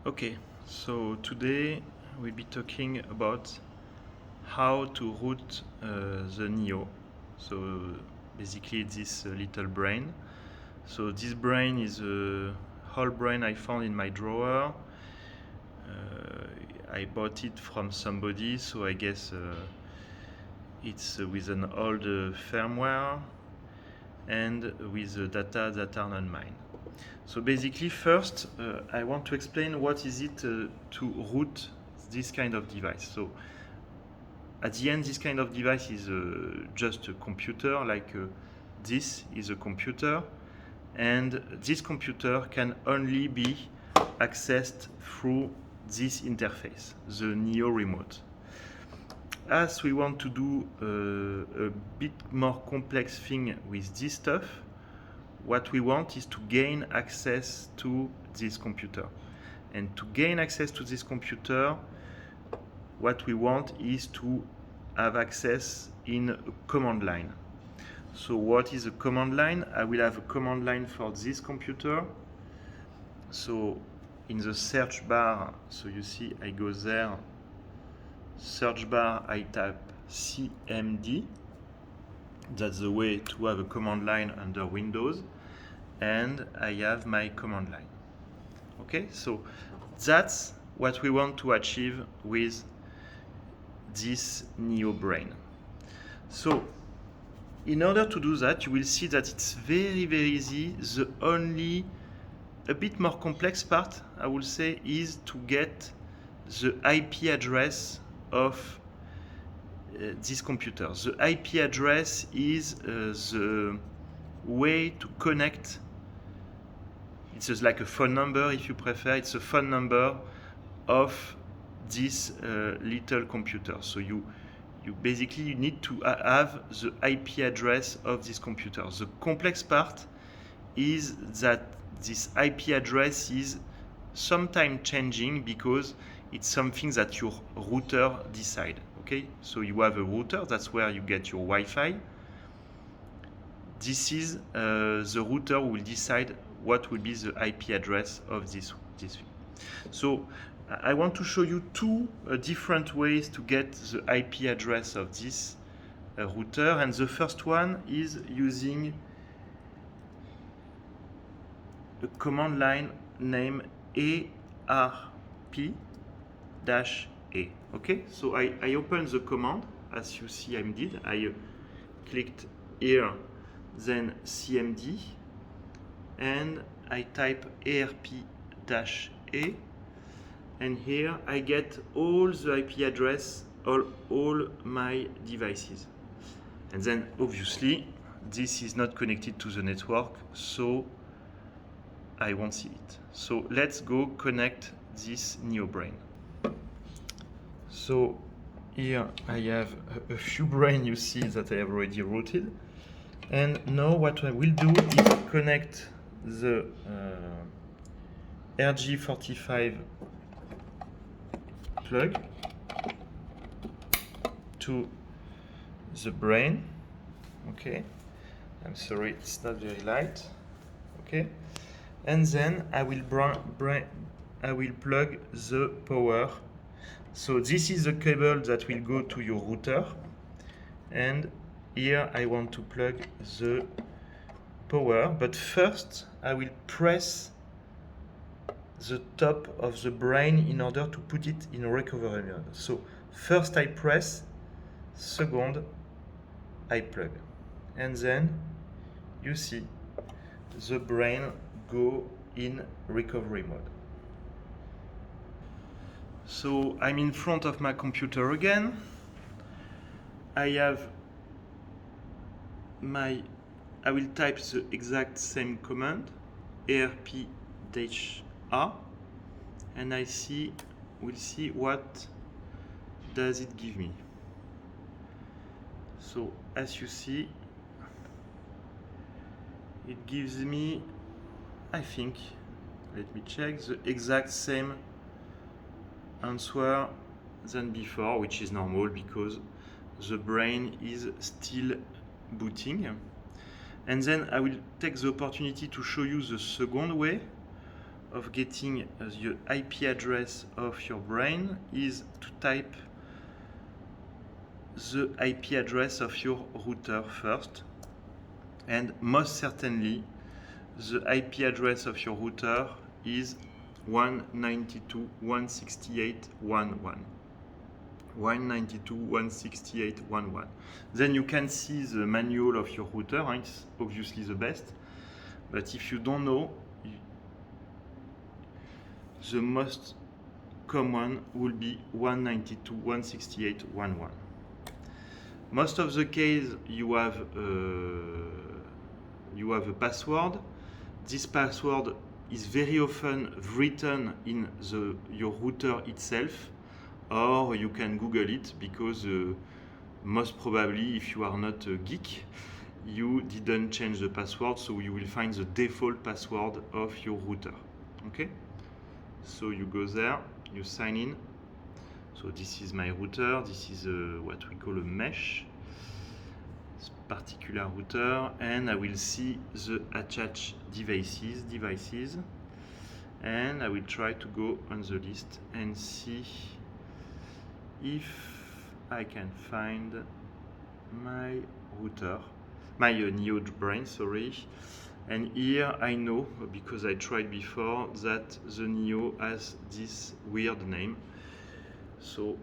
Okay, so today we'll be talking about how to root the Neo. So basically this little brain. So this brain is a whole brain I found in my drawer. I bought it from somebody, so I guess it's with an old firmware and with data that are not mine. So basically, first, I want to explain what is it to root this kind of device. So at the end, this kind of device is just a computer, like this is a computer, and this computer can only be accessed through this interface, the Neo remote. As we want to do a bit more complex thing with this stuff, what we want is to gain access to this computer. And to gain access to this computer, what we want is to have access in a command line. So what is a command line? I will have a command line for this computer. So in the search bar, so you see I go there, search bar, I type CMD. That's the way to have a command line under Windows. And I have my command line. Okay, so that's what we want to achieve with this Neo brain. So in order to do that, you will see that it's very easy. The only a bit more complex part, I will say, is to get the IP address of this computer. The IP address is the way to connect. It's just like a phone number, if you prefer. It's a phone number of this little computer. So you basically need to have the IP address of this computer. The complex part is that this IP address is sometimes changing because it's something that your router decide. Okay, so you have a router, that's where you get your Wi-Fi. This is the router will decide what will be the IP address of this thing. So I want to show you two different ways to get the IP address of this router, and the first one is using a command line named ARP-A. Okay, so I open the command, as you see I did. I clicked here, then CMD, and I type ARP-A, and here I get all the IP address of all my devices. And then obviously this is not connected to the network, so I won't see it. So let's go connect this Neo brain. So here I have a few brain you see that I have already rooted. And now what I will do is connect the RG45 plug to the brain. Okay, I'm sorry, it's not very light. Okay, and then I will plug the power. So this is the cable that will go to your router, and here I want to plug the power, but first I will press the top of the brain in order to put it in recovery mode. So first I press, second I plug, and then you see the brain go in recovery mode. So I'm in front of my computer again. I will type the exact same command, ARP-A, and we'll see what does it give me. So as you see, it gives me, I think, let me check, the exact same answer than before, which is normal because the brain is still booting. And then I will take the opportunity to show you the second way of getting the IP address of your brain is to type the IP address of your router first, and most certainly the IP address of your router is 192.168.1.1. 192.168.1.1. Then you can see the manual of your router, and it's obviously the best. But if you don't know, the most common will be 192.168.1.1. Most of the case you have a password. This password is very often written in your router itself, or you can Google it, because most probably, if you are not a geek, you didn't change the password, so you will find the default password of your router. Okay? So you go there, you sign in. So this is my router. This is what we call a mesh, this particular router, and I will see the attached devices, and I will try to go on the list and see if I can find my router, my Neo Brain, sorry. And here I know, because I tried before, that the Neo has this weird name. So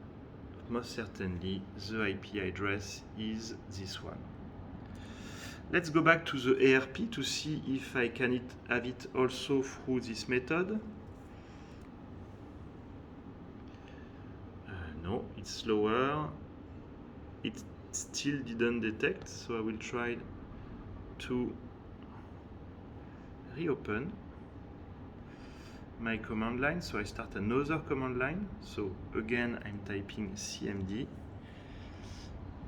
most certainly the IP address is this one. Let's go back to the ARP to see if I can have it also through this method. No, it's slower. It still didn't detect, so I will try to reopen my command line. So I start another command line. So again, I'm typing cmd,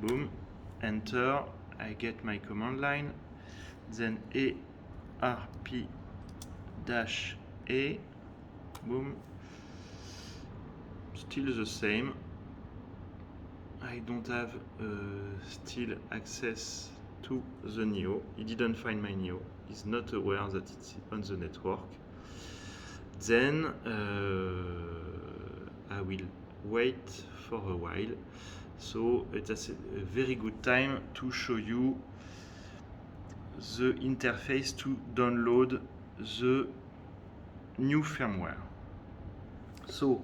boom, enter. I get my command line, then ARP-A, boom, still the same. I don't have still access to the Neo. He didn't find my Neo. He's not aware that it's on the network. Then I will wait for a while. So it's a very good time to show you the interface to download the new firmware. So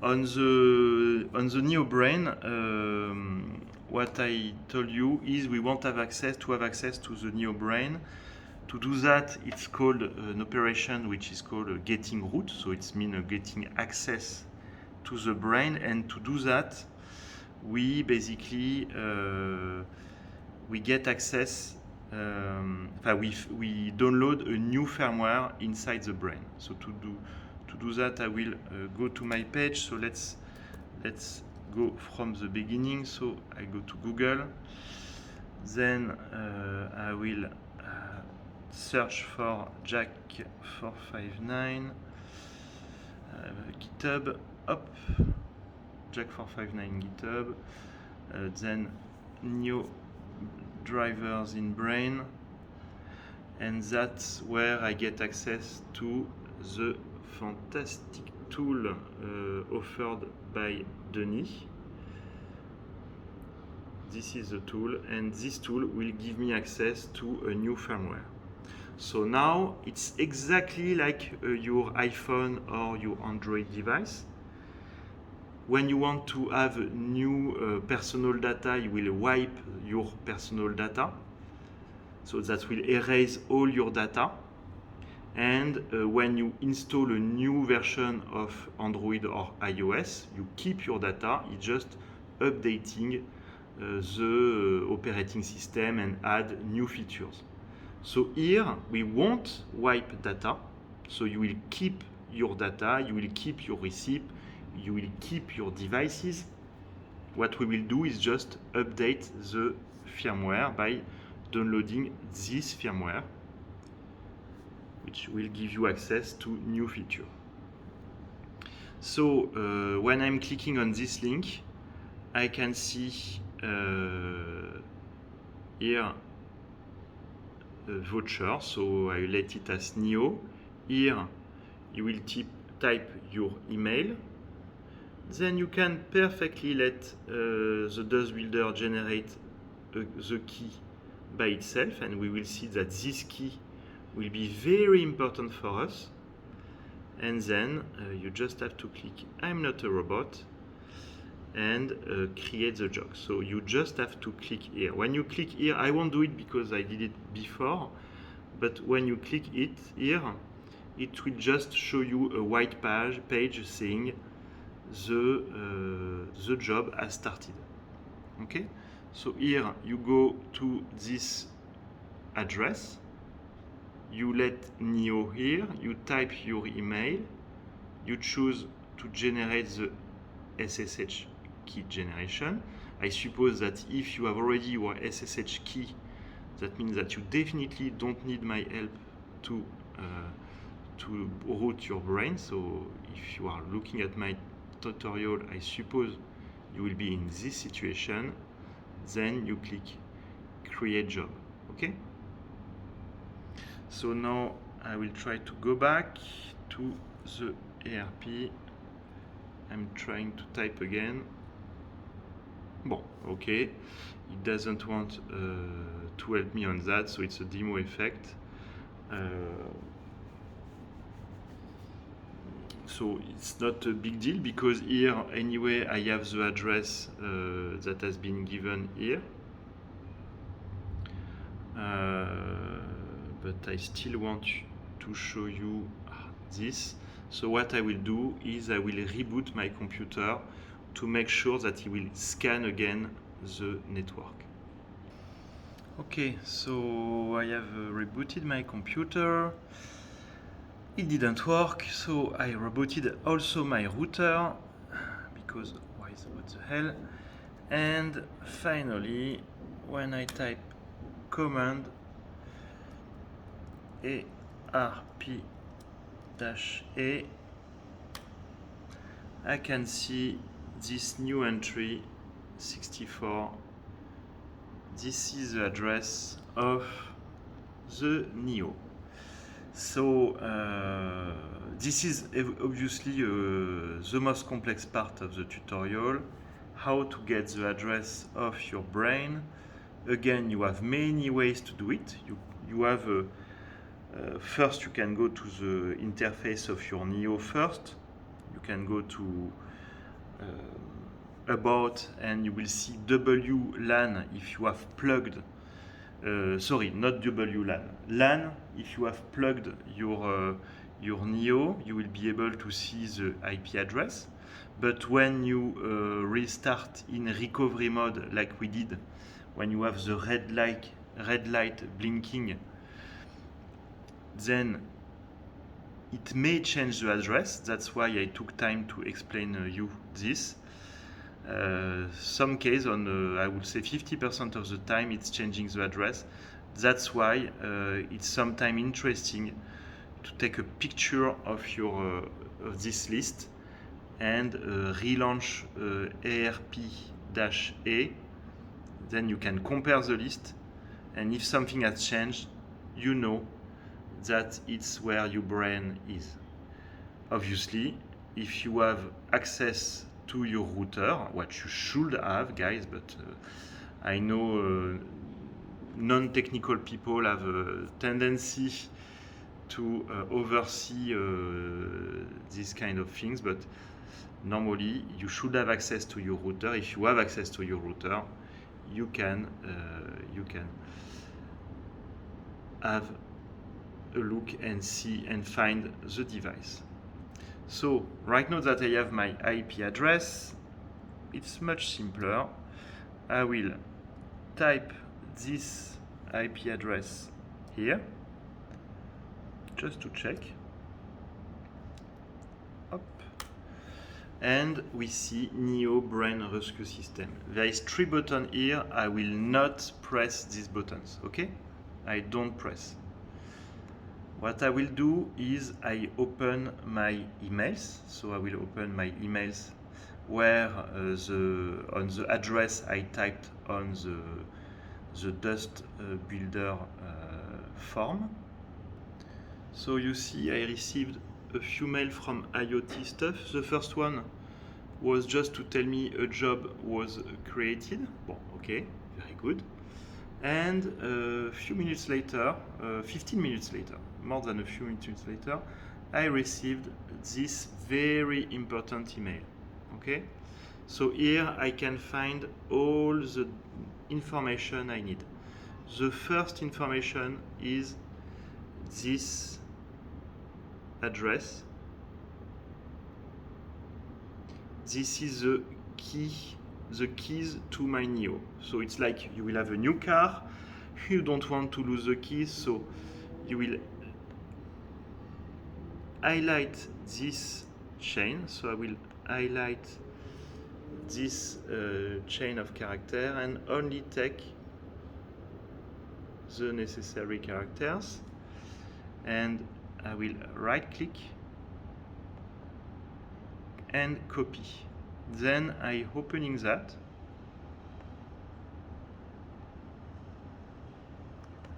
on the Neo Brain, what I told you is we won't have access to the Neo Brain. To do that, it's called an operation which is called getting root. So it's mean getting access to the brain, and to do that, we basically we get access. We download a new firmware inside the brain. So to do that, I will go to my page. So let's go from the beginning. So I go to Google. Then I will search for Jack 459, GitHub, up, Jack 459 GitHub, then Neo drivers in brain, and that's where I get access to the fantastic tool offered by Denis. This is the tool, and this tool will give me access to a new firmware. So now it's exactly like your iPhone or your Android device. When you want to have new personal data, you will wipe your personal data. So that will erase all your data. And when you install a new version of Android or iOS, you keep your data. It's just updating the operating system and add new features. So here we won't wipe data. So you will keep your data, you will keep your receipt, you will keep your devices. What we will do is just update the firmware by downloading this firmware, which will give you access to new features. So when I'm clicking on this link, I can see here a voucher, so I let it as Neo. Here you will type your email. Then you can perfectly let the DOS Builder generate the key by itself, and we will see that this key will be very important for us. And then you just have to click I'm not a robot and create the job. So you just have to click here. When you click here, I won't do it because I did it before, but when you click it here, it will just show you a white page saying the job has started. Okay, so here you go to this address, you let Neo here, you type your email, you choose to generate the SSH key generation. I suppose that if you have already your SSH key, that means that you definitely don't need my help to root your brain. So if you are looking at my tutorial, I suppose you will be in this situation. Then you click create job. Okay, so now I will try to go back to the ERP. I'm trying to type again. Bon, okay, it doesn't want to help me on that, so it's a demo effect. So it's not a big deal because here anyway I have the address that has been given here, but I still want to show you this. So what I will do is I will reboot my computer to make sure that it will scan again the network. Okay, so I have rebooted my computer. It didn't work, so I rebooted also my router because what the hell? And finally, when I type command ARP-A, I can see this new entry 64. This is the address of the Neo. So this is obviously the most complex part of the tutorial, how to get the address of your brain. Again, you have many ways to do it. You have first you can go to the interface of your Neo first. You can go to about and you will see WLAN if you have plugged sorry, not WLAN. LAN, if you have plugged your Neo, you will be able to see the IP address. But when you restart in recovery mode, like we did, when you have the red light blinking, then it may change the address. That's why I took time to explain you this. Some case on I would say 50% of the time it's changing the address. That's why it's sometimes interesting to take a picture of your of this list and relaunch ARP-A. Then you can compare the list, and if something has changed, you know that it's where your brain is. Obviously, if you have access to your router, what you should have, guys, but I know non-technical people have a tendency to oversee these kind of things, but normally you should have access to your router. If you have access to your router, you can have a look and see and find the device. So right now that I have my IP address, it's much simpler. I will type this IP address here, just to check. Up. And we see Neo Brain Rescue System. There is 3 buttons here. I will not press these buttons, okay? I don't press. What I will do is I open my emails. So I will open my emails where on the address I typed on the DOS Builder form. So you see I received a few mails from IoT stuff. The first one was just to tell me a job was created. Bon, okay, very good. And a few minutes later, 15 minutes later, more than a few minutes later, I received this very important email. Okay, so here I can find all the information I need. The first information is this address. This is the keys to my NIO. So it's like you will have a new car, you don't want to lose the keys, so you will highlight this chain. So I will highlight this chain of character and only take the necessary characters, and I will right click and copy. Then I opening that.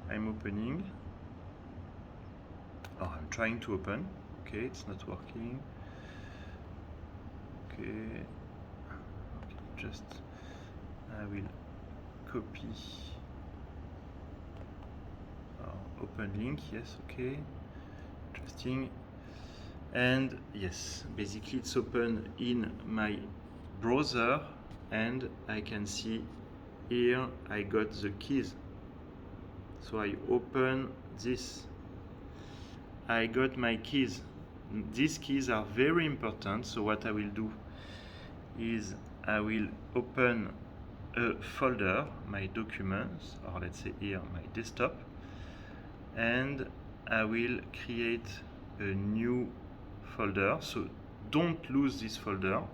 I'm opening. Oh, I'm trying to open. Okay, it's not working. Okay, just I will copy. Open link, yes, okay, interesting. And yes, basically it's open in my browser, and I can see here I got the keys. So I open this, I got my keys. These keys are very important, so what I will do is I will open a folder, my documents, or let's say here my desktop, and I will create a new folder. So don't lose this folder.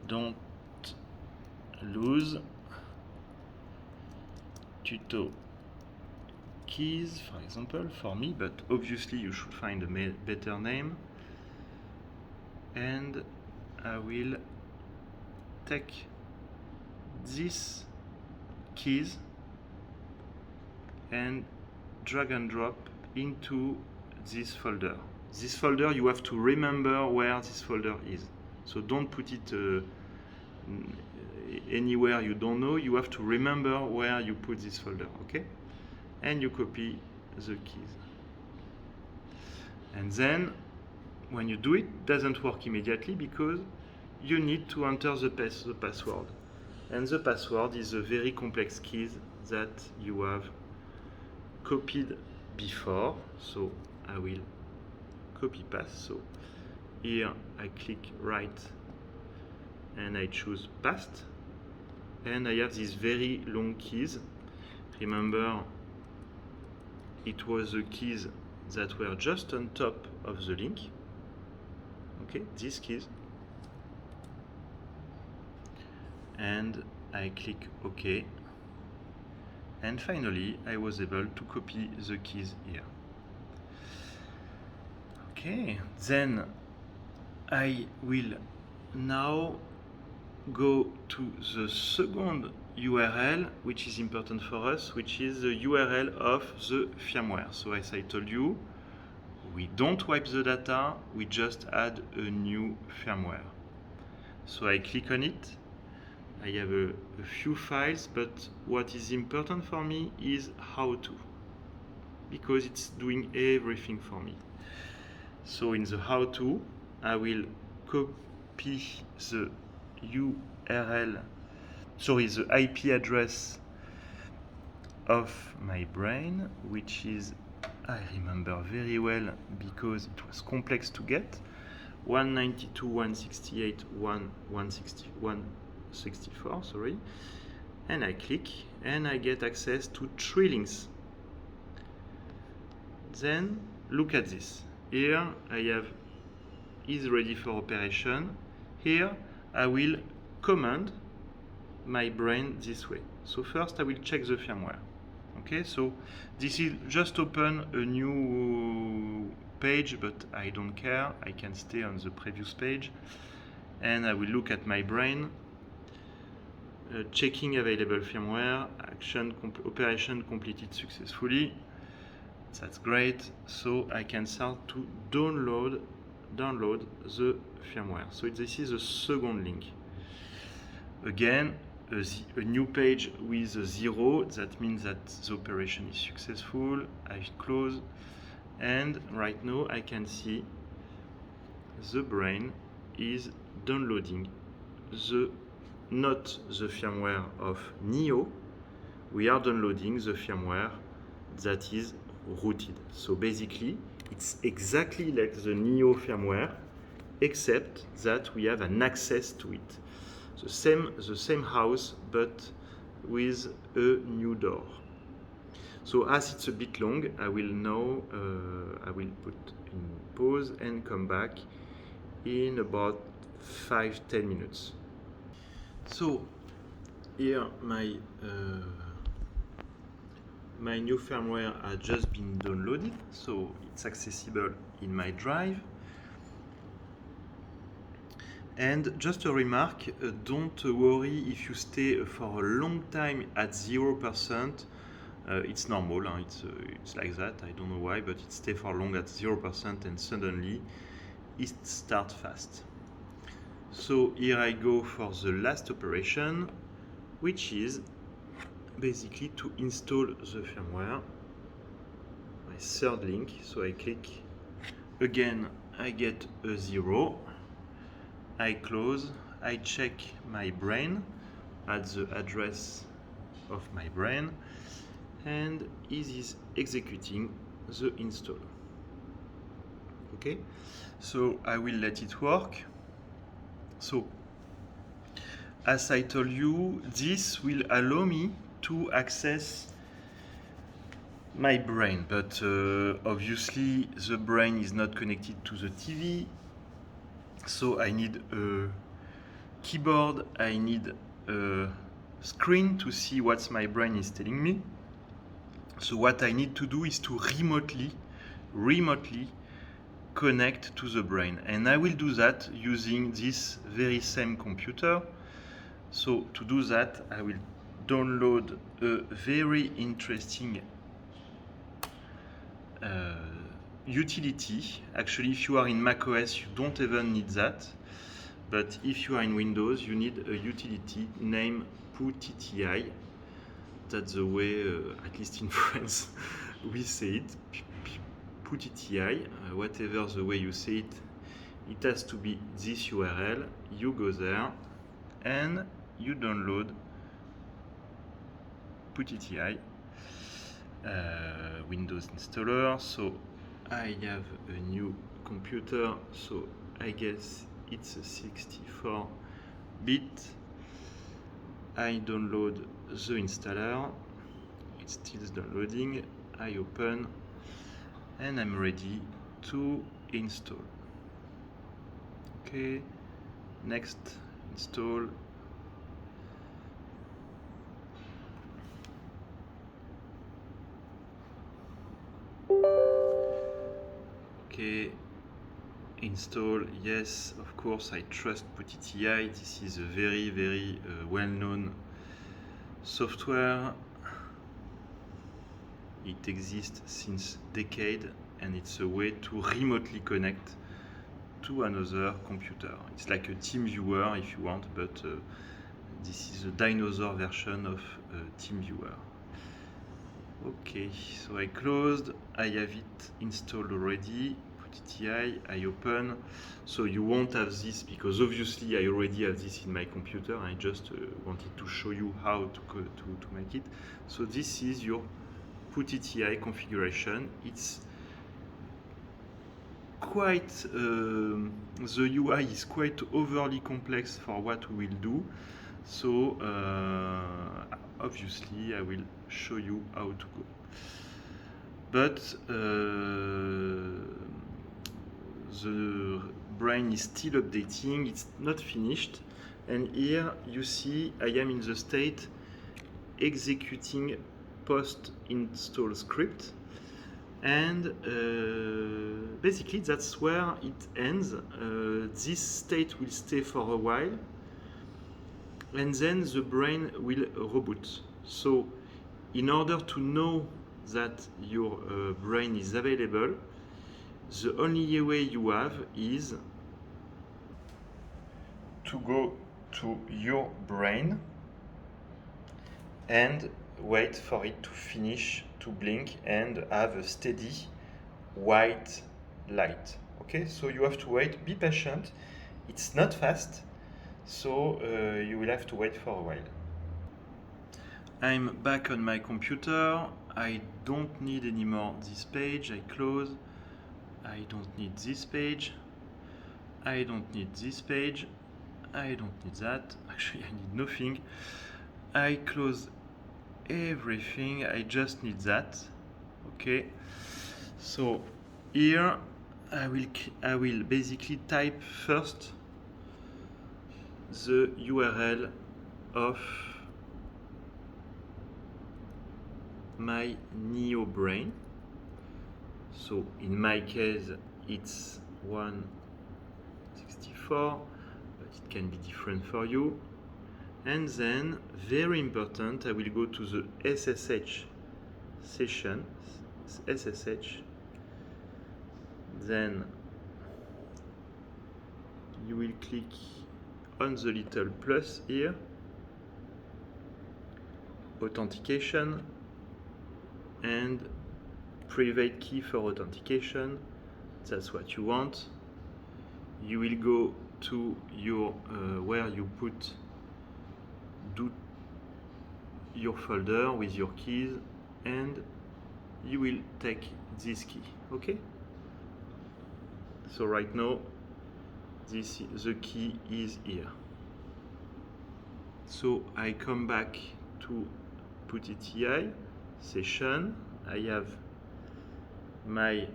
Don't lose tuto keys, for example, for me, but obviously you should find a better name. And I will take these keys and drag and drop into this folder. This folder, you have to remember where this folder is. So don't put it anywhere you don't know. You have to remember where you put this folder, okay? And you copy the keys. And then when you do it, it doesn't work immediately because you need to enter the password. And the password is a very complex keys that you have copied before. So I will copy paste. So here I click right and I choose paste, and I have these very long keys. Remember, it was the keys that were just on top of the link. Okay, these keys. And I click OK. And finally, I was able to copy the keys here. Okay, then I will now go to the second URL, which is important for us, which is the URL of the firmware. So as I told you, we don't wipe the data, we just add a new firmware. So I click on it. I have a few files, but what is important for me is how to, because it's doing everything for me. So in the how to, I will copy the URL, sorry, the IP address of my brain, which is, I remember very well because it was complex to get, 192.168.1.164, sorry, and I click and I get access to 3 links. Then look at this. Here I have is ready for operation. Here I will command my brain this way. So first I will check the firmware. Okay, so this is just open a new page, but I don't care. I can stay on the previous page and I will look at my brain. Checking available firmware, operation completed successfully. That's great. So I can start to download the firmware. So this is the second link. Again, a new page with a 0, that means that the operation is successful. I close, and right now I can see the brain is downloading not the firmware of Neo. We are downloading the firmware that is rooted. So basically, it's exactly like the Neo firmware, except that we have an access to it. The same house, but with a new door. So as it's a bit long, I will now I will put in pause and come back in about 5-10 minutes. So here my new firmware has just been downloaded, so it's accessible in my drive. And just a remark, don't worry if you stay for a long time at 0%. It's normal, it's like that, I don't know why, but it stays for long at 0% and suddenly it starts fast. So here I go for the last operation, which is basically to install the firmware. My third link, so I click. Again, I get a 0. I close, I check my brain at the address of my brain, and it is executing the install. Okay, so I will let it work. So as I told you, this will allow me to access my brain, but obviously the brain is not connected to the TV. So I need a keyboard, I need a screen to see what my brain is telling me. So what I need to do is to remotely connect to the brain. And I will do that using this very same computer. So to do that, I will download a very interesting utility. Actually, if you are in macOS, you don't even need that. But if you are in Windows, you need a utility named PuTTI. That's the way, at least in France, we say it. PuTTI, whatever the way you say it, it has to be this URL. You go there and you download PuTTI Windows installer. So I have a new computer, so I guess it's a 64-bit. I download the installer, it's still downloading. I open and I'm ready to install. Okay, next, install. Okay, install. Yes, of course, I trust PuTTI. This is a very well-known software. It exists since decades, and it's a way to remotely connect to another computer. It's like a TeamViewer if you want, but this is a dinosaur version of TeamViewer. Okay, so I closed, I have it installed already, PuTTI, I open. So you won't have this because obviously I already have this in my computer. I just wanted to show you how to make it. So this is your PuTTI configuration. It's quite, the UI is quite overly complex for what we will do. So obviously I will show you how to go. But the brain is still updating, it's not finished. And here you see I am in the state executing post-install script. And basically that's where it ends. This state will stay for a while, and then the brain will reboot. So in order to know that your brain is available, the only way you have is to go to your brain and wait for it to finish to blink and have a steady white light. Okay, so you have to wait, be patient. It's not fast, so you will have to wait for a while. I'm back on my computer. I don't need anymore this page. I close. I don't need this page. I don't need this page. I don't need that. Actually, I need nothing. I close everything. I just need that. Okay. So here I will basically type first the URL of my NeoBrain. So in my case it's 164, but it can be different for you. And then, very important, I will go to the SSH session, SSH. Then you will click on the little plus here, authentication, and private key for authentication. That's what you want. You will go to your where you put your folder with your keys, and you will take this key. Okay, so right now the key is here. So I come back to PuTTI session. I have my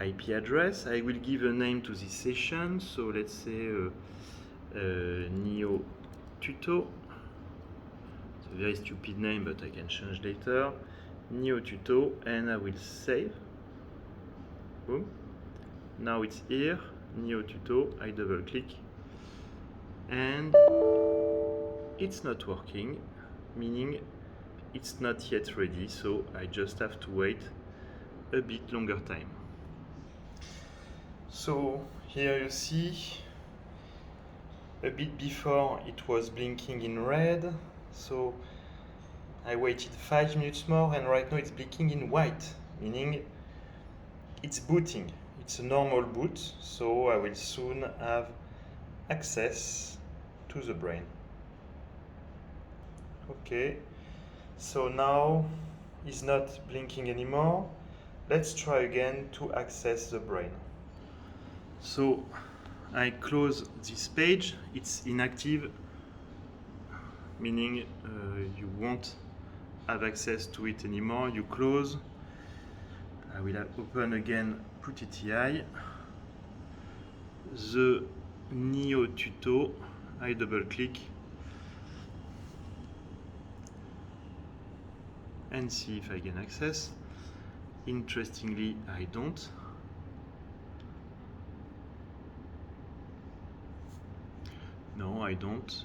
IP address. I will give a name to this session. So let's say Neo Tuto. It's a very stupid name, but I can change later. Neo Tuto, and I will save. Boom. Now it's here, Neo Tuto. I double click, and it's not working, meaning it's not yet ready. So I just have to wait a bit longer time. So here you see a bit before it was blinking in red, so I waited 5 minutes more, and right now it's blinking in white, meaning it's booting. It's a normal boot, so I will soon have access to the brain. Okay, so now it's not blinking anymore. Let's try again to access the brain. So I close this page. It's inactive, meaning you won't have access to it anymore. You close. I will open again PuTTI, the Neo Tuto. I double click and see if I can access. Interestingly, I don't. No, I don't.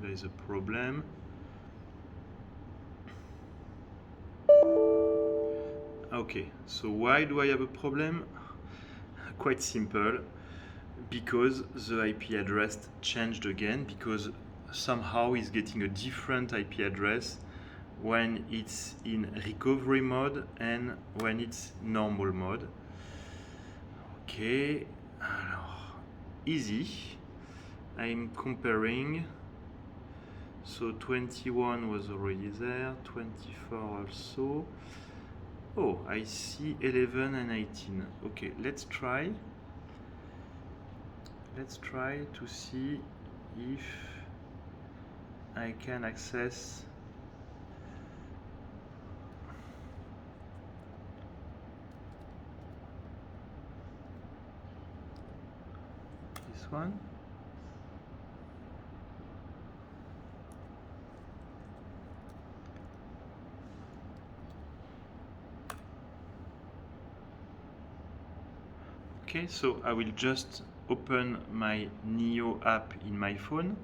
There is a problem. Okay, so why do I have a problem? Quite simple, because the IP address changed again, because somehow it's getting a different IP address when it's in recovery mode and when it's normal mode. Okay, alors, easy. I'm comparing. So 21 was already there, 24 also. Oh, I see 11 and 18. Okay, let's try. Let's try to see if I can access this one. Okay, so I will just open my Neo app in my phone.